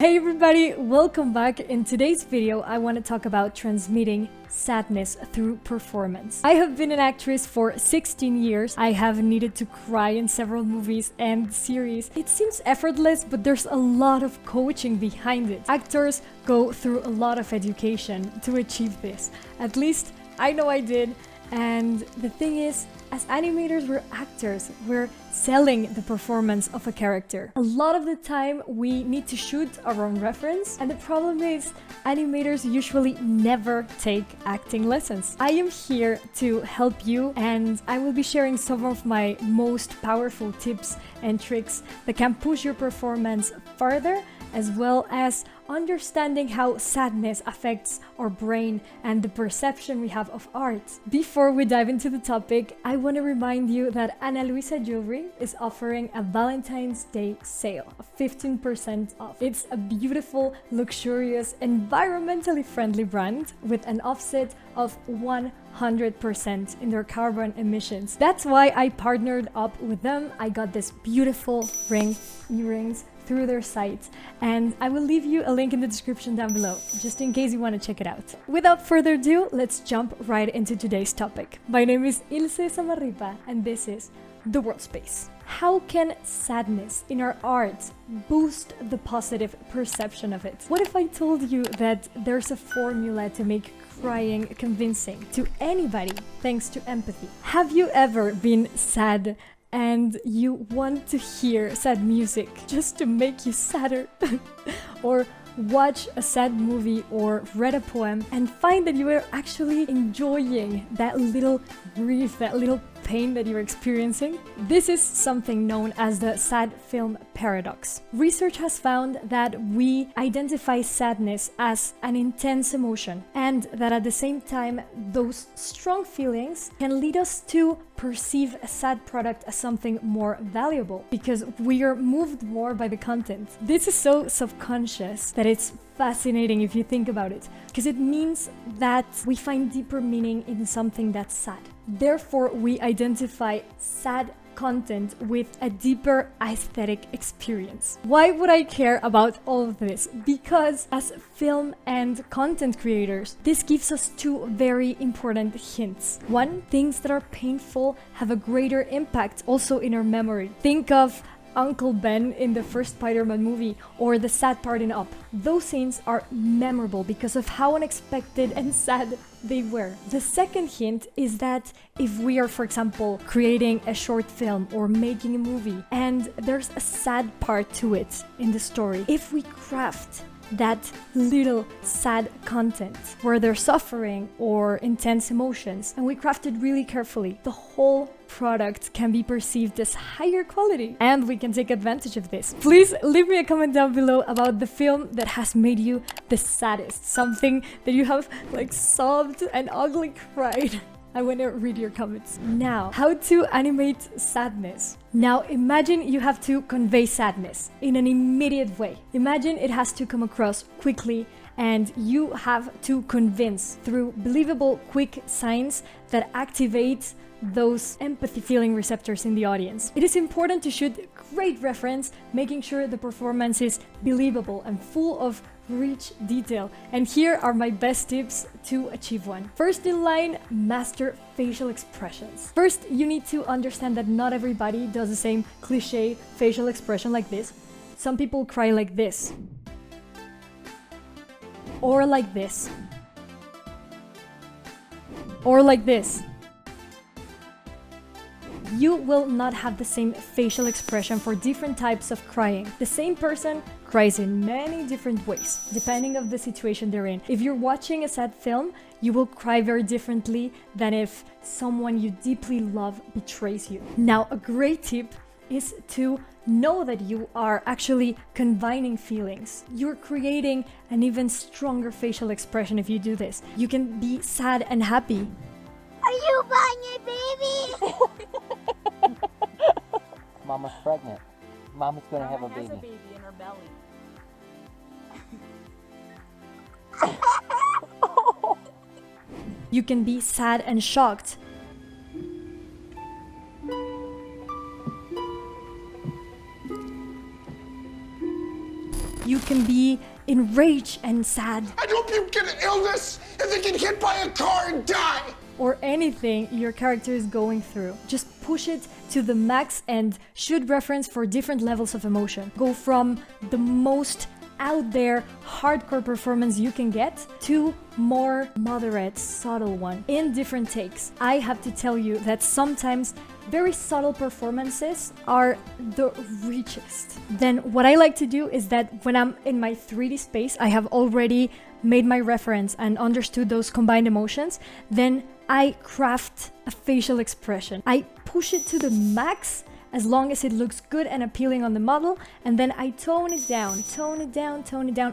Hey everybody, welcome back. In today's video, I want to talk about transmitting sadness through performance. I have been an actress for 16 years. I have needed to cry in several movies and series. It seems effortless, but there's a lot of coaching behind it. Actors go through a lot of education to achieve this. At least I know I did. And the thing is, as animators, we're actors. We're selling the performance of a character. A lot of the time, we need to shoot our own reference. And the problem is, animators usually never take acting lessons. I am here to help you, and I will be sharing some of my most powerful tips and tricks that can push your performance further, as well as understanding how sadness affects our brain and the perception we have of art. Before we dive into the topic, I want to remind you that Ana Luisa Jewelry is offering a Valentine's Day sale of 15% off. It's a beautiful, luxurious, environmentally friendly brand with an offset of 100% in their carbon emissions. That's why I partnered up with them. I got this beautiful earrings through their site, and I will leave you a link in the description down below, just in case you want to check it out. Without further ado, let's jump right into today's topic. My name is Ilse Zamarripa, and this is the Worldspace. How can sadness in our art boost the positive perception of it? What if I told you that there's a formula to make crying convincing to anybody thanks to empathy? Have you ever been sad and you want to hear sad music just to make you sadder? Or watch a sad movie or read a poem and find that you are actually enjoying that little grief, that little pain that you're experiencing? This is something known as the sad film paradox. Research has found that we identify sadness as an intense emotion, and that at the same time, those strong feelings can lead us to perceive a sad product as something more valuable because we are moved more by the content. This is so subconscious that it's fascinating if you think about it, because it means that we find deeper meaning in something that's sad. Therefore, we identify sad content with a deeper aesthetic experience. Why would I care about all of this? Because as film and content creators, this gives us two very important hints. One, things that are painful have a greater impact also in our memory. Think of Uncle Ben in the first Spider-Man movie, or the sad part in Up. Those scenes are memorable because of how unexpected and sad they were. The second hint is that if we are, for example, creating a short film or making a movie, and there's a sad part to it in the story, if we craft that little sad content where they're suffering or intense emotions, and we craft it really carefully, the whole product can be perceived as higher quality, and we can take advantage of this. Please leave me a comment down below about the film that has made you the saddest, something that you have like sobbed and ugly cried. I want to read your comments. Now, how to animate sadness. Now, imagine you have to convey sadness in an immediate way. Imagine it has to come across quickly, and you have to convince through believable, quick signs that activate those empathy feeling receptors in the audience. It is important to shoot great reference, making sure the performance is believable and full of rich detail. And here are my best tips to achieve one. First in line, master facial expressions. First, you need to understand that not everybody does the same cliche facial expression like this. Some people cry like this, or like this, or like this. You will not have the same facial expression for different types of crying. The same person cries in many different ways, depending on the situation they're in. If you're watching a sad film, you will cry very differently than if someone you deeply love betrays you. Now, a great tip is to know that you are actually combining feelings. You're creating an even stronger facial expression if you do this. You can be sad and happy. Are you buying a baby? Mama's pregnant. Mama's gonna have a Mama has baby. a baby in her belly. You can be sad and shocked. You can be be enraged and sad. I hope you get an illness and then get hit by a car and die. Or anything your character is going through. Just push it to the max and should reference for different levels of emotion. Go from the most out there hardcore performance you can get to more moderate, subtle one in different takes. I have to tell you that sometimes very subtle performances are the richest. Then what I like to do is that when I'm in my 3D space, I have already made my reference and understood those combined emotions, then I craft a facial expression. I push it to the max as long as it looks good and appealing on the model, and then I tone it down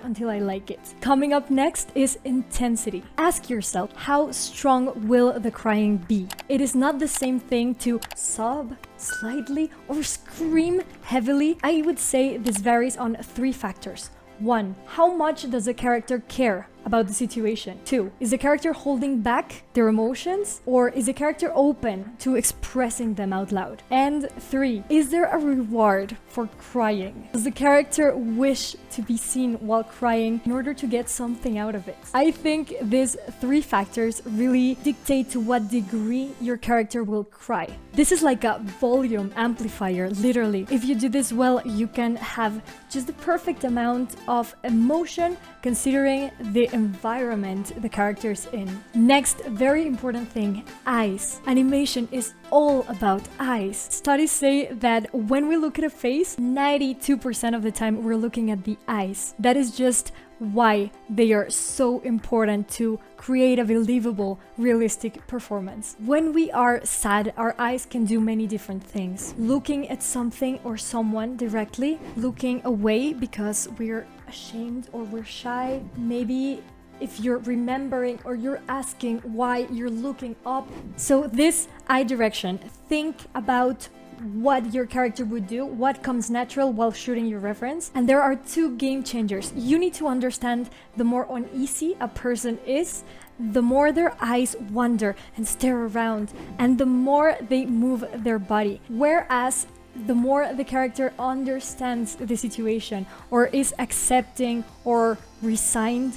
until I like it. Coming up next is intensity. Ask yourself, how strong will the crying be? It is not the same thing to sob slightly or scream heavily. I would say this varies on 3 factors. 1. How much does a character care about the situation? 2. Is the character holding back their emotions, or is the character open to expressing them out loud? And 3. Is there a reward for crying? Does the character wish to be seen while crying in order to get something out of it? I think these 3 factors really dictate to what degree your character will cry. This is like a volume amplifier, literally. If you do this well, you can have just the perfect amount of emotion considering the environment the character is in. Next, very important thing, eyes. Animation is all about eyes. Studies say that when we look at a face, 92% of the time we're looking at the eyes. That is just why they are so important to create a believable, realistic performance. When we are sad, our eyes can do many different things. Looking at something or someone directly, looking away because we're ashamed or we're shy, maybe if you're remembering or you're asking why you're looking up. So this eye direction, think about what your character would do, what comes natural while shooting your reference. And there are 2 game changers. You need to understand the more uneasy a person is, the more their eyes wander and stare around, and the more they move their body. Whereas the more the character understands the situation or is accepting or resigned,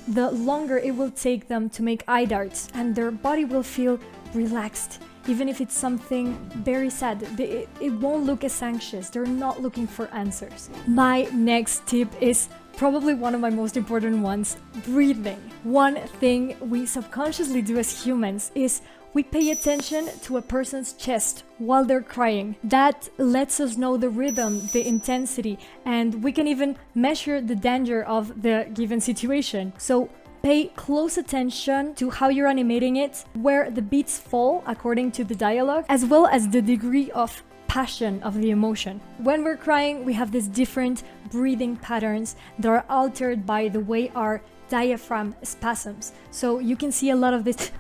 the longer it will take them to make eye darts, and their body will feel relaxed. Even if it's something very sad, it won't look as anxious. They're not looking for answers. My next tip is probably one of my most important ones, breathing. One thing we subconsciously do as humans is we pay attention to a person's chest while they're crying. That lets us know the rhythm, the intensity, and we can even measure the danger of the given situation. So pay close attention to how you're animating it, where the beats fall according to the dialogue, as well as the degree of passion of the emotion. When we're crying, we have these different breathing patterns that are altered by the way our diaphragm spasms. So you can see a lot of this,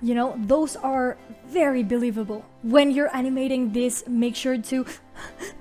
you know, those are very believable. When you're animating this, make sure to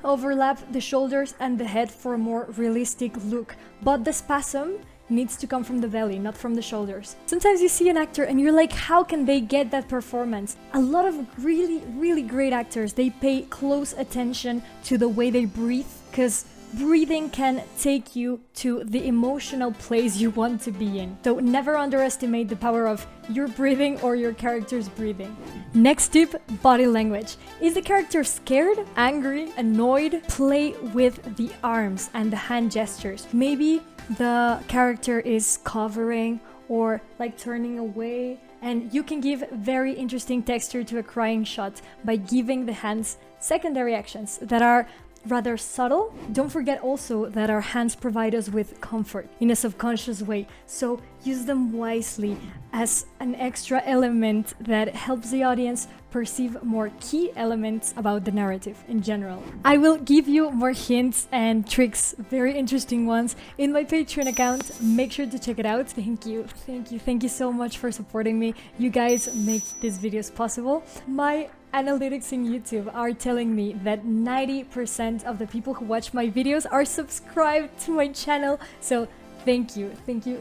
overlap the shoulders and the head for a more realistic look. But the spasm needs to come from the belly, not from the shoulders. Sometimes you see an actor and you're like, how can they get that performance? A lot of really great actors, they pay close attention to the way they breathe, because breathing can take you to the emotional place you want to be in. So never underestimate the power of your breathing or your character's breathing. Next tip, body language. Is the character scared, angry, annoyed? Play with the arms and the hand gestures. Maybe the character is covering or like turning away, and you can give very interesting texture to a crying shot by giving the hands secondary actions that are rather subtle. Don't forget also that our hands provide us with comfort in a subconscious way, so use them wisely as an extra element that helps the audience perceive more key elements about the narrative in general. I will give you more hints and tricks, very interesting ones, in my Patreon account. Make sure to check it out. Thank you so much for supporting me. You guys make these videos possible. My analytics in YouTube are telling me that 90% of the people who watch my videos are subscribed to my channel, so thank you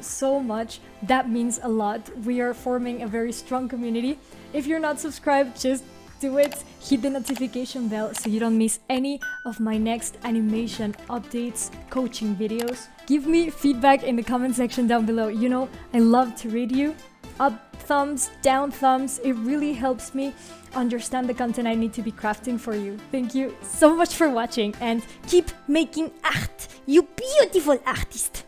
so much. That means a lot. We are forming a very strong community. If you're not subscribed, just do it. Hit the notification bell so you don't miss any of my next animation updates, coaching videos. Give me feedback in the comment section down below. You know, I love to read you. Up thumbs, down thumbs. It really helps me understand the content I need to be crafting for you. Thank you so much for watching and keep making art, you beautiful artist.